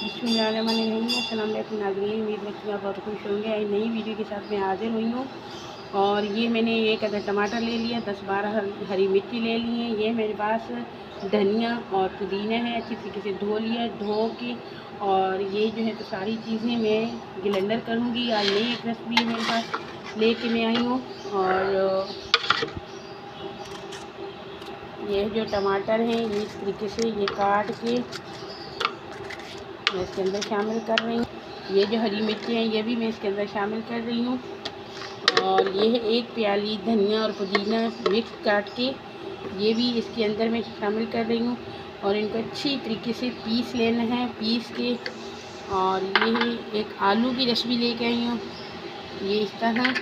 बिस्मिल्लाहिर्रहमानिर्रहीम। अस्सलाम वालेकुम नाज़रीन, उम्मीद करती हूँ आप बहुत खुश होंगे। नई वीडियो के साथ मैं हाजिर हुई हूँ। और ये मैंने एक अदर टमाटर ले लिया, 10-12 हरी मिर्ची ले ली है। ये मेरे पास धनिया और पुदीना है, अच्छी तरीके से धो लिया, धो के और ये जो है तो सारी चीज़ें मैं ब्लेंडर करूँगी। आज नई एक रेसिपी मेरे पास लेके मैं आई हूँ। और ये जो टमाटर हैं ये इस तरीके से ये काट के मैं इसके अंदर शामिल कर रही हूँ। ये जो हरी मिर्ची हैं ये भी मैं इसके अंदर शामिल कर रही हूँ। और ये है एक प्याली धनिया और पुदीना मिक्स काट के ये भी इसके अंदर मैं शामिल कर रही हूँ। और इनको अच्छी तरीके से पीस लेना है, पीस के। और ये है एक आलू की रेसिपी लेके आई हूँ, ये इस तरह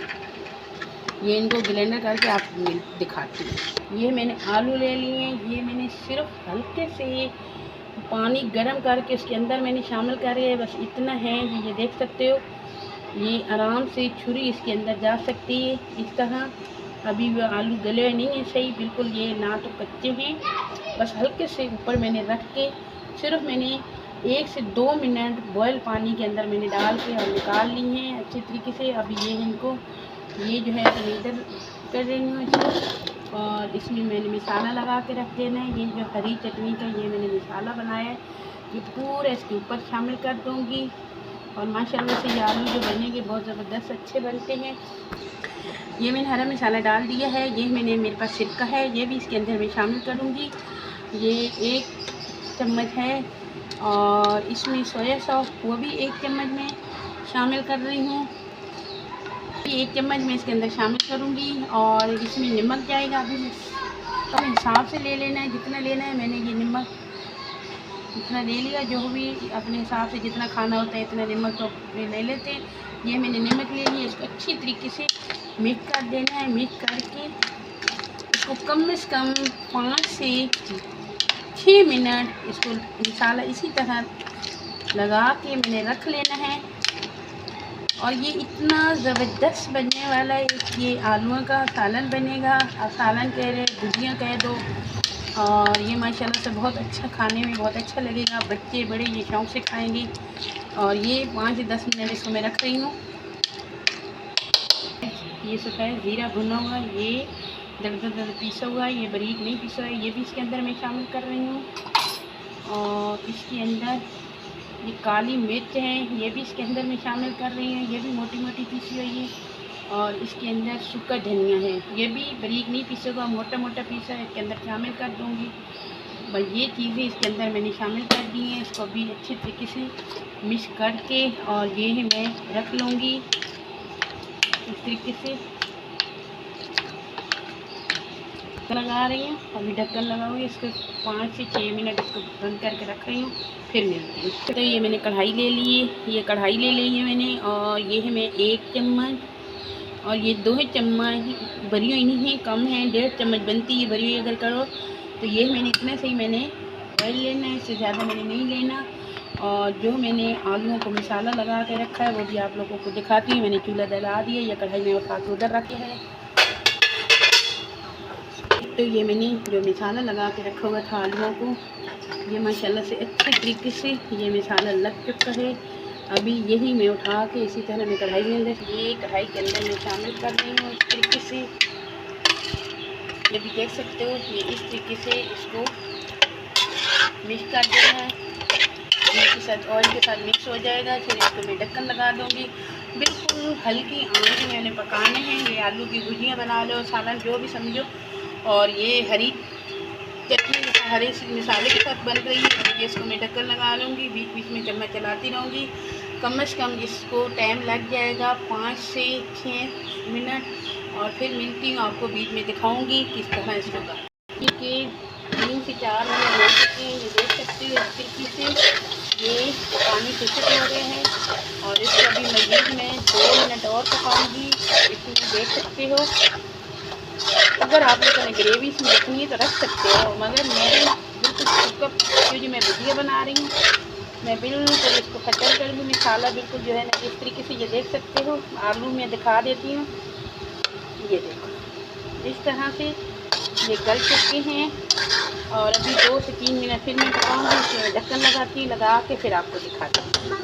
ये इनको ब्लेंडर करके आप दिखाती हूँ। ये मैंने आलू ले लिए हैं, ये मैंने सिर्फ हल्के से पानी गर्म करके उसके अंदर मैंने शामिल कर है, बस इतना है। ये देख सकते हो, ये आराम से छुरी इसके अंदर जा सकती है इस तरह। अभी वो आलू गले नहीं है सही बिल्कुल, ये ना तो कच्चे हैं, बस हल्के से ऊपर मैंने रख के सिर्फ मैंने 1 से 2 मिनट बॉयल पानी के अंदर मैंने डाल के और निकाल ली हैं अच्छी तरीके से। अभी ये इनको ये जो है ग्रेटर कर रही हूँ इसको। और इसमें मैंने मसाला लगा के रख देना है। ये जो हरी चटनी का ये मैंने मसाला बनाया है, ये पूरा इसके ऊपर शामिल कर दूँगी। और माशाल्लाह से ये आलू जो बनेंगे बहुत ज़बरदस्त अच्छे बनते हैं। ये मैंने हरा मसाला डाल दिया है। ये मैंने मेरे पास सिरका है, ये भी इसके अंदर मैं शामिल करूँगी। ये 1 चम्मच है। और इसमें सोया सॉस वो भी 1 चम्मच में शामिल कर रही हूँ, 1 चम्मच मैं इसके अंदर शामिल करूँगी। और इसमें नमक जाएगा, अभी तो हिसाब से ले लेना है जितना लेना है। मैंने ये नमक इतना ले लिया, जो भी अपने हिसाब से जितना खाना होता है इतना नमक तो ले लेते हैं। ये मैंने नमक ले लिया, इसको अच्छी तरीके से मिक्स कर देना है। मिक्स करके इसको कम से कम 5 से 6 मिनट इसको मसाला इसी तरह लगा के मैंने रख लेना है। और ये इतना ज़बरदस्त बनने वाला है, ये आलूओं का सालन बनेगा। आप सालन कह रहे, भुजिया कह दो। और ये माशाल्लाह से बहुत अच्छा, खाने में बहुत अच्छा लगेगा, बच्चे बड़े ये शौक़ से खाएंगे। और ये 5 से 10 मिनट इसको मैं रख रही हूँ। ये सफ़ेद ज़ीरा भुना हुआ, ये दरदर पीसा हुआ है, ये बारीक नहीं पीसा है, ये भी इसके अंदर मैं शामिल कर रही हूँ। और इसके अंदर ये काली मिर्च है, ये भी इसके अंदर मैं शामिल कर रही हूँ, ये भी मोटी मोटी पीसी हुई है। और इसके अंदर सूखा धनिया है, ये भी बारीक नहीं पीसा हुआ, मोटा मोटा पीसा है, इसके अंदर शामिल कर दूँगी। बस ये चीज़ें इसके अंदर मैंने शामिल कर दी हैं। इसको भी अच्छे तरीके से मिक्स करके और ये मैं रख लूँगी इस तरीके से। लगा रही हूँ, अभी ढक्कन लगाऊंगी, इसको 5 से 6 मिनट इसको बंद करके रख रही हूँ, फिर मिलती हूँ। तो ये मैंने कढ़ाई ले ली है, ये कढ़ाई ले ली है मैंने। और ये है मैं 1 चम्मच और ये 2 चम्मच भरी हुई नहीं है, कम है, 1.5 चम्मच बनती है भरी हुई अगर करो तो। ये मैंने इतना से ही मैंने ऑयल लेना है, इससे ज़्यादा मैंने नहीं लेना। और जो मैंने आलूओं को मसाला लगा के रखा है वो भी आप लोगों को दिखाती हूँ। मैंने चूल्हा जला दिया, या कढ़ाई में उठा के उधर रखे है। तो ये मैंने जो मसाला लगा के रखा हुआ था आलूओं को, ये माशाल्लाह से अच्छे तरीके से ये मसाला लग चुका है। अभी यही मैं उठा के इसी तरह मैं कढ़ाई में अंदर, ये कढ़ाई के अंदर मैं शामिल कर रही हूँ इस तरीके से। ये भी देख सकते हो, ये इस तरीके से इसको मिक्स कर देना है। इसके साथ ऑयल के साथ मिक्स हो जाएगा, फिर इसको मैं ढक्कन लगा दूँगी। बिल्कुल हल्की आंच में मैंने पकाने हैं। ये आलू की भुजिया बना लो, सालन जो भी समझो। और ये हरी चटनी हरे मसाले के साथ बन रही है। ये इसको मैं ढक्कन लगा लूँगी, बीच बीच में चम्मच चलाती रहूँगी। कम से कम इसको टाइम लग जाएगा 5 से 6 मिनट। और फिर मिलती हूँ आपको, बीच में दिखाऊँगी किस तरह इसको का। ठीक है, 3 से 4 मिनट हो चुके हैं, ये देख सकते हो इस तरीके से ये पानी खुशक हो गए हैं। और इसको अभी मज़ीद में 2 मिनट और पकाऊँगी। इसमें देख सकते हो, अगर आप लोगों ने ग्रेवी इसमें रखनी है तो रख सकते हो, मगर मैं बिल्कुल सूखा, क्योंकि मैं भुजिया बना रही हूँ, मैं बिल्कुल इसको खट्टा कर लूँ। मसाला बिल्कुल जो है ना इस तरीके से, ये देख सकते हो। आलू में दिखा देती हूँ, ये देखो इस तरह से ये गल चुके हैं। और अभी 2 से 3 मिनट फिर मैं पकाऊँगी, उसमें ढक्कन लगा के फिर आपको दिखाती हूँ।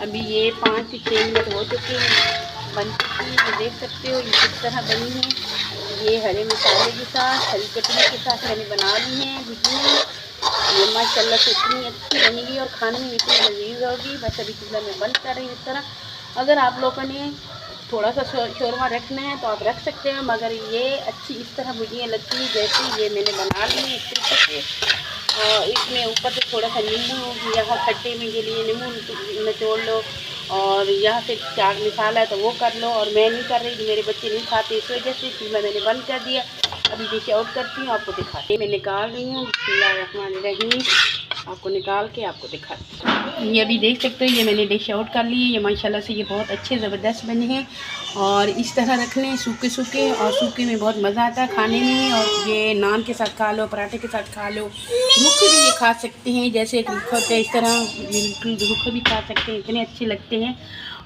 अभी ये 5 से 6 मिनट हो चुके हैं बन चुकी है। ये देख सकते हो ये किस तरह बनी है। ये हरे मसाले के साथ, हरी चटनी के साथ मैंने बना ली है भुजिया। ये माशाल्लाह से इतनी अच्छी बनेगी और खाने में इतनी लजीज होगी। बस अभी चूल्हा में बंद कर रही हूँ इस तरह। अगर आप लोगों ने थोड़ा सा शोरमा रखना है तो आप रख सकते हैं, मगर ये अच्छी इस तरह भुजिया लगती है जैसे ये मैंने बना ली है इस तरीके से। और इसमें ऊपर से थोड़ा सा नींबू, यहाँ खट्टे में के लिए नींबू निचोड़ लो, और यहाँ से चाट मसाला है तो वो कर लो। और मैं नहीं कर रही, मेरे बच्चे नहीं खाते, इस वजह से चूल्हा मैंने बंद कर दिया। अभी डिश आउट करती हूँ, आपको दिखाती हूँ। मैं निकाल रही हूँ, बिस्मिल्लाहिर्रहमानिर्रहीम। आपको निकाल के आपको दिखाती हूँ। ये अभी देख सकते हो ये मैंने डिश आउट कर ली है। ये माशाल्लाह से ये बहुत अच्छे ज़बरदस्त बने हैं। और इस तरह रख लें सूखे सूखे, और सूखे में बहुत मज़ा आता है खाने में। और ये नान के साथ खा लो, पराठे के साथ खा लो, रुखे भी ये खा सकते हैं, जैसे एक रुखा होता है इस तरह बिल्कुल रुखे भी खा सकते हैं, इतने अच्छे लगते हैं।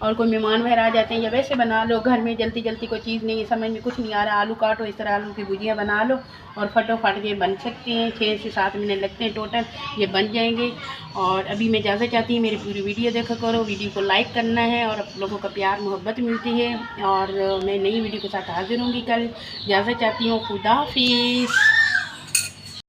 और कोई मेहमान वगैरह आ जाते हैं या वैसे बना लो घर में, जल्दी जल्दी कोई चीज़ नहीं है, समझ में कुछ नहीं आ रहा, आलू काटो, इस तरह आलू की भुजिया बना लो और फटोफट ये बन सकते हैं। 6 से 7 मिनट लगते हैं टोटल, ये बन जाएंगे। और अभी मैं इजाज़त चाहती हूँ, मेरी पूरी वीडियो देखा करो, वीडियो को लाइक करना है, और आप लोगों का प्यार मोहब्बत मिलती है। और मैं नई वीडियो के साथ हाजिर होंगी कल। इजाज़त चाहती हूँ, खुदा हाफिज़।